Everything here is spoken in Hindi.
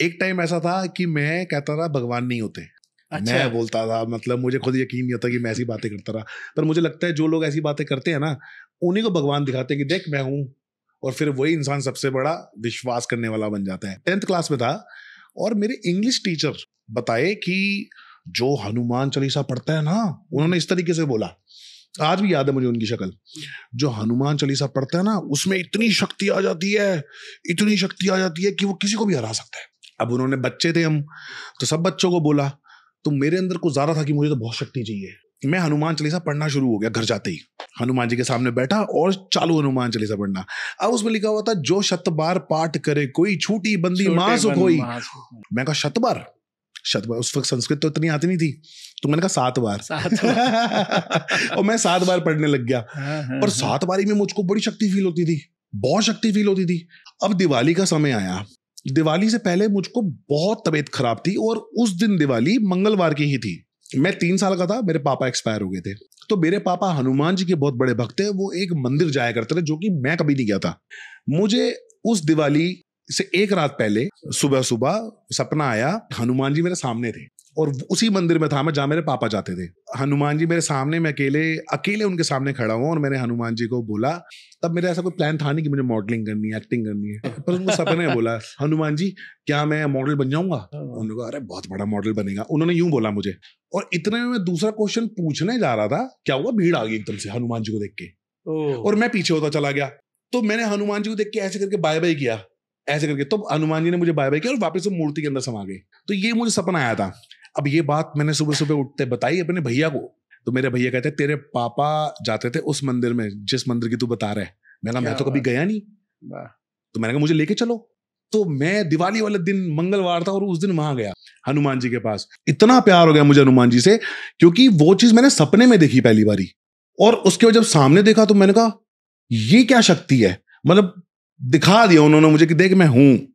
एक टाइम ऐसा था कि मैं कहता था भगवान नहीं होते। अच्छा। मैं बोलता था, मतलब मुझे खुद यकीन नहीं होता कि मैं ऐसी बातें करता रहा, पर मुझे लगता है जो लोग ऐसी बातें करते हैं ना, उन्हीं को भगवान दिखाते हैं कि देख मैं हूं, और फिर वही इंसान सबसे बड़ा विश्वास करने वाला बन जाता है। 10th क्लास में था और मेरे इंग्लिश टीचर बताए कि जो हनुमान चालीसा पढ़ता है ना, उन्होंने इस तरीके से बोला, आज भी याद है मुझे उनकी शक्ल, जो हनुमान चालीसा पढ़ता है ना उसमें इतनी शक्ति आ जाती है, इतनी शक्ति आ जाती है कि वो किसी को भी हरा सकता है। अब उन्होंने, बच्चे थे हम, तो सब बच्चों को बोला, तो मेरे अंदर कुछ ज्यादा था कि मुझे तो बहुत शक्ति चाहिए। मैं हनुमान चालीसा पढ़ना शुरू हो गया घर जाते ही, हनुमान जी के सामने बैठा और चालू हनुमान चालीसा पढ़ना। अब उसमें लिखा हुआ था, जो 100 बार पाठ करे कोई, छूटी बंदी मां सुख होई। मैं कहा 100 बार, 100 बार, उस वक्त संस्कृत तो इतनी आती नहीं थी, तो मैंने कहा 7 बार। 7 बार और मैं 7 बार पढ़ने लग गया। पर 7 बारी में मुझको बड़ी शक्ति फील होती थी, बहुत शक्ति फील होती थी। अब दिवाली का समय आया, दिवाली से पहले मुझको बहुत तबीयत खराब थी, और उस दिन दिवाली मंगलवार की ही थी। मैं 3 साल का था, मेरे पापा एक्सपायर हो गए थे। तो मेरे पापा हनुमान जी के बहुत बड़े भक्त थे, वो एक मंदिर जाया करते थे, जो कि मैं कभी नहीं गया था। मुझे उस दिवाली से एक रात पहले सुबह सुबह सपना आया, हनुमान जी मेरे सामने थे, और उसी मंदिर में था मैं जहां मेरे पापा जाते थे। हनुमान जी मेरे सामने, मैं अकेले उनके सामने खड़ा हुआ, और मैंने हनुमान जी को बोला, तब मेरा ऐसा कोई प्लान था नहीं कि मुझे मॉडलिंग करनी है, एक्टिंग करनी है, पर उनको सपने में बोला, हनुमान जी क्या मैं मॉडल बन जाऊंगा? उन्होंने कहा अरे बहुत बड़ा मॉडल बनेगा, उन्होंने यूं बोला मुझे। और इतने में मैं दूसरा क्वेश्चन पूछने जा रहा था, क्या हुआ, भीड़ आ गई एकदम से हनुमान जी को देख के, और मैं पीछे होता चला गया। तो मैंने हनुमान जी को देख के ऐसे करके बाय बाय किया, ऐसे करके, तो हनुमान जी ने मुझे बाय बाय किया और वापस वो मूर्ति के अंदर समा गए। तो ये मुझे सपना आया था। अब ये बात मैंने सुबह सुबह उठते बताई अपने भैया को, तो मेरे भैया कहते तेरे पापा जाते थे उस मंदिर में जिस मंदिर की तू बता रहा है। मैंने कहा मैं तो कभी गया नहीं। तो मैंने कहा मुझे लेके चलो। तो मैं दिवाली वाले दिन, मंगलवार था, और उस दिन वहां गया हनुमान जी के पास। इतना प्यार हो गया मुझे हनुमान जी से, क्योंकि वो चीज मैंने सपने में देखी पहली बारी, और उसके बाद जब सामने देखा तो मैंने कहा ये क्या शक्ति है, मतलब दिखा दिया उन्होंने मुझे कि देख मैं हूं।